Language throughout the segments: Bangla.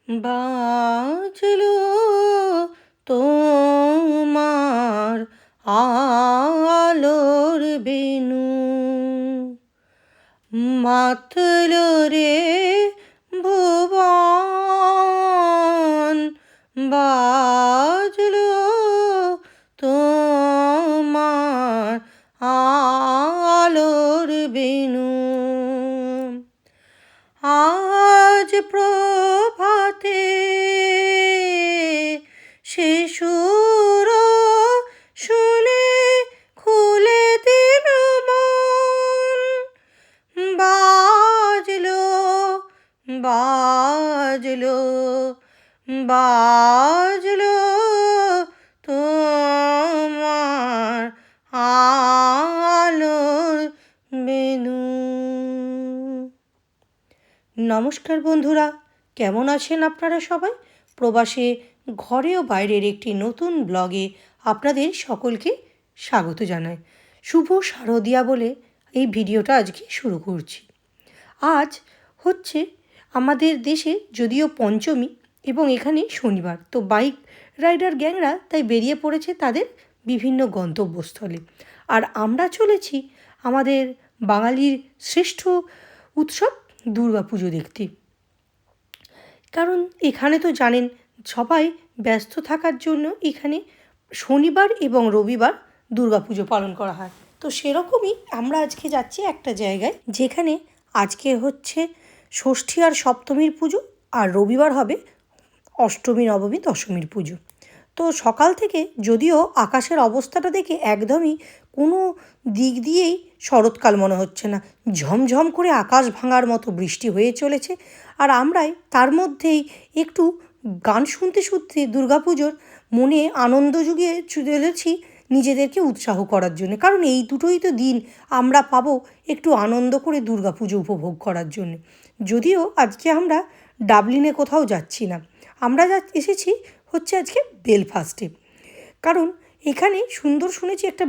বাজলো তোমার আলোর বেনু, মাতলো রে ভুবন, বাজলো তোমার আলোর বেনু। আজ প্রভাতে সে সুর শুনে খুলে দিল মন, বাজলো বাজলো বাজলো তোমার আলোর বেনু। নমস্কার বন্ধুরা, কেমন আছেন আপনারা সবাই? প্রবাসে ঘরে ও বাইরের একটি নতুন ব্লগে আপনাদের সকলকে স্বাগত জানাই। শুভ শারদিয়া বলে এই ভিডিওটা আজকে শুরু করছি। আজ হচ্ছে আমাদের দেশে যদিও পঞ্চমী এবং এখানে শনিবার, তো বাইক রাইডার গ্যাংরা তাই বেরিয়ে পড়েছে তাদের বিভিন্ন গন্তব্যস্থলে। আর আমরা চলেছি আমাদের বাঙালির শ্রেষ্ঠ উৎসব দুর্গাপুজো দেখতে। কারণ এখানে তো জানেন সবাই ব্যস্ত থাকার জন্য এখানে শনিবার এবং রবিবার দুর্গাপুজো পালন করা হয়। তো সেরকমই আমরা আজকে যাচ্ছি একটা জায়গায় যেখানে আজকে হচ্ছে ষষ্ঠী আর সপ্তমীর পুজো, আর রবিবার হবে অষ্টমী, নবমী, দশমীর পুজো। তো সকাল থেকে যদিও আকাশের অবস্থাটা দেখে একদমই কোনো দিক দিয়েই শরৎকাল মনে হচ্ছে না, ঝমঝম করে আকাশ ভাঙার মতো বৃষ্টি হয়ে চলেছে। আর আমরাই তার মধ্যেই একটু গান শুনতে শুনতে দুর্গাপুজোর মনে আনন্দ জুগিয়ে চলেছি নিজেদেরকে উৎসাহ করার জন্য। কারণ এই দুটোই তো দিন আমরা পাবো একটু আনন্দ করে দুর্গাপুজো উপভোগ করার জন্য। যদিও আজকে আমরা ডাবলিনে কোথাও যাচ্ছি না, আমরা এসেছি হচ্ছে আজকে বেলফাস্টে। কারণ এখানে সুন্দর শুনেছি একটা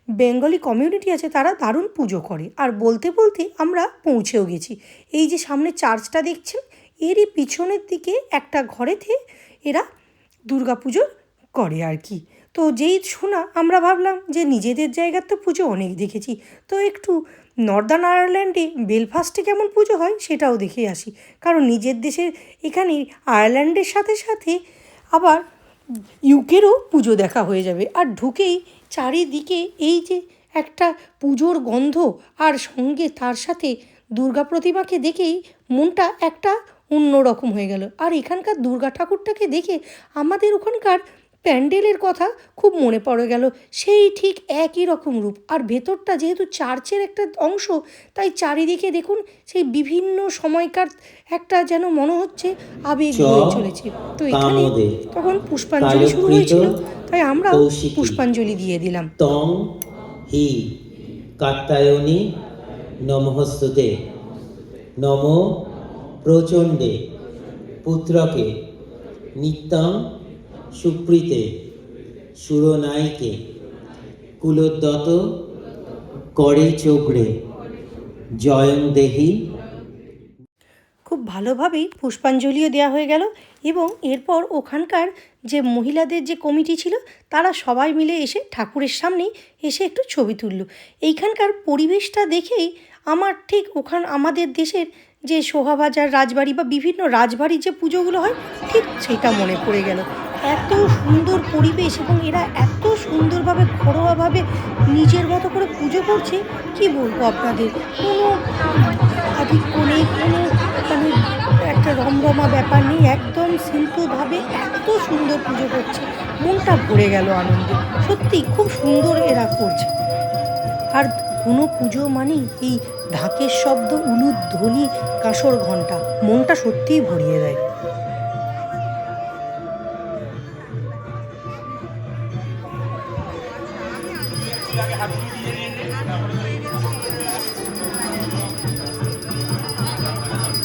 বেঙ্গলি কমিউনিটি আছে, তারা দারুণ পুজো করে। আর বলতে বলতে আমরা পৌঁছেও গেছি। এই যে সামনে চার্চটা দেখছেন, এরই পিছনের দিকে একটা ঘরেতে এরা দুর্গাপুজো করে আর কি। তো যেই শোনা আমরা ভাবলাম যে নিজেদের জায়গার তো পুজো অনেক দেখেছি, তো একটু নর্দার্ন আয়ারল্যান্ডে বেলফাস্টে কেমন পুজো হয় সেটাও দেখে আসি। কারণ নিজের দেশের এখানে আয়ারল্যান্ডের সাথে সাথে আবার ইউকেরও পুজো দেখা হয়ে যাবে। আর ঢুকেই চারিদিকে এই যে একটা পুজোর গন্ধ, আর সঙ্গে তার সাথে দুর্গা প্রতিমাকে দেখেই মনটা একটা অন্যরকম হয়ে গেল। আর এখানকার দুর্গা ঠাকুরটাকে দেখে আমাদের ওখানকার প্যান্ডেলের কথা খুব মনে পড়ে গেল, সেই ঠিক একই রকম রূপ। আর ভেতরটা যেহেতু চার্চের একটা অংশ, তাই চারিদিকে দেখুন সেই বিভিন্ন সময়কার একটা যেন মনে হচ্ছে আবেগ হয়ে চলেছে। তো এখানে তখন পুষ্পাঞ্জলি শুরু হয়েছিল, তাই আমরাও পুষ্পাঞ্জলি দিয়ে দিলাম। তং হি কাত্যায়নী নমঃস্তুতে, নম প্রচণ্ডে পুত্রকে নিত্যং সুপ্রীতে সুরনায়িকে কুলোদ্যত করে চোগড়ে জয়ং দেহি। খুব ভালোভাবেই পুষ্পাঞ্জলিও দেওয়া হয়ে গেল এবং এরপর ওখানকার যে মহিলাদের যে কমিটি ছিল তারা সবাই মিলে এসে ঠাকুরের সামনেই এসে একটু ছবি তুলল। এইখানকার পরিবেশটা দেখেই আমার ঠিক আমাদের দেশের যে শোভাবাজার রাজবাড়ি বা বিভিন্ন রাজবাড়ির যে পুজোগুলো হয় ঠিক সেটা মনে পড়ে গেল। এত সুন্দর পরিবেশ এবং এরা এত সুন্দরভাবে ঘরোয়াভাবে নিজের মতো করে পুজো করছে, কি বলবো আপনাদের, কোনো আধিক্য নেই, কোনো মানে একটা রমরমা ব্যাপার নেই, একদম সিম্পলভাবে এত সুন্দর পুজো করছে, মনটা ভরে গেল আনন্দে। সত্যি খুব সুন্দর এরা করছে। আর কোনো পুজো মানেই এই ঢাকের শব্দ, উলুধ্বনি, কাঁসর ঘণ্টা মনটা সত্যিই ভরিয়ে দেয়।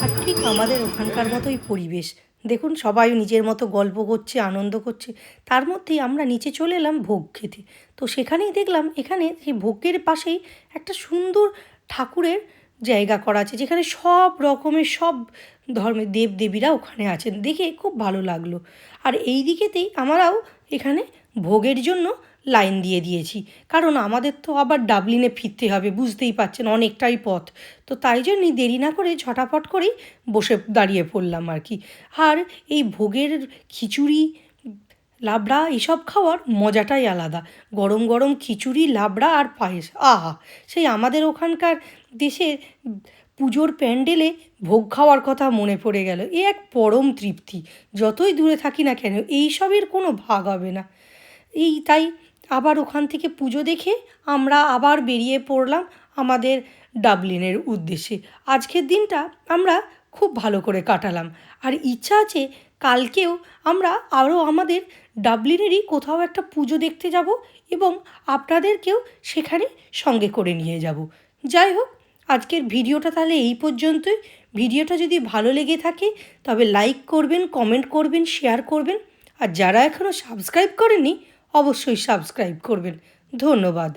আর ঠিক আমাদের ওখানকার মতোই পরিবেশ, দেখুন সবাই নিজের মতো গল্প করছে, আনন্দ করছে। তার মধ্যেই আমরা নিচে চলে এলাম ভোগ খেতে। তো সেখানেই দেখলাম এখানে সেই ভোগের পাশেই একটা সুন্দর ঠাকুরের জায়গা করা আছে, যেখানে সব রকমের সব ধর্মের দেবদেবীরা ওখানে আছেন, দেখে খুব ভালো লাগলো। আর এই দিকেতেই আমরাও এখানে ভোগের জন্য লাইন দিয়ে দিয়েছি, কারণ আমাদের তো আবার ডাবলিনে ফিরতে হবে, বুঝতেই পারছেন অনেকটাই পথ। তো তাই জন্যই দেরি না করে ঝটাপট করেই বসে দাঁড়িয়ে পড়লাম আর কি। আর এই ভোগের খিচুড়ি, লাবড়া এসব খাওয়ার মজাটাই আলাদা। গরম গরম খিচুড়ি, লাবড়া আর পায়েস, আহা! সেই আমাদের ওখানকার দেশের পুজোর প্যান্ডেলে ভোগ খাওয়ার কথা মনে পড়ে গেল। এ এক পরম তৃপ্তি। যতই দূরে থাকি না কেন এইসবের কোনো ভাগ হবে না। তাই আবার ওখান থেকে পুজো দেখে আমরা আবার বেরিয়ে পড়লাম আমাদের ডাবলিনের উদ্দেশ্যে। আজকের দিনটা আমরা খুব ভালো করে কাটালাম। আর ইচ্ছা আছে কালকেও আমরা আরও আমাদের ডাবলিনেরই কোথাও একটা পুজো দেখতে যাব এবং আপনাদেরকেও সেখানে সঙ্গে করে নিয়ে যাব। যাই হোক, আজকের ভিডিওটা তাহলে এই পর্যন্তই। ভিডিওটা যদি ভালো লেগে থাকে তবে লাইক করবেন, কমেন্ট করবেন, শেয়ার করবেন। আর যারা এখনও সাবস্ক্রাইব করেননি অবশ্যই সাবস্ক্রাইব করবেন। ধন্যবাদ।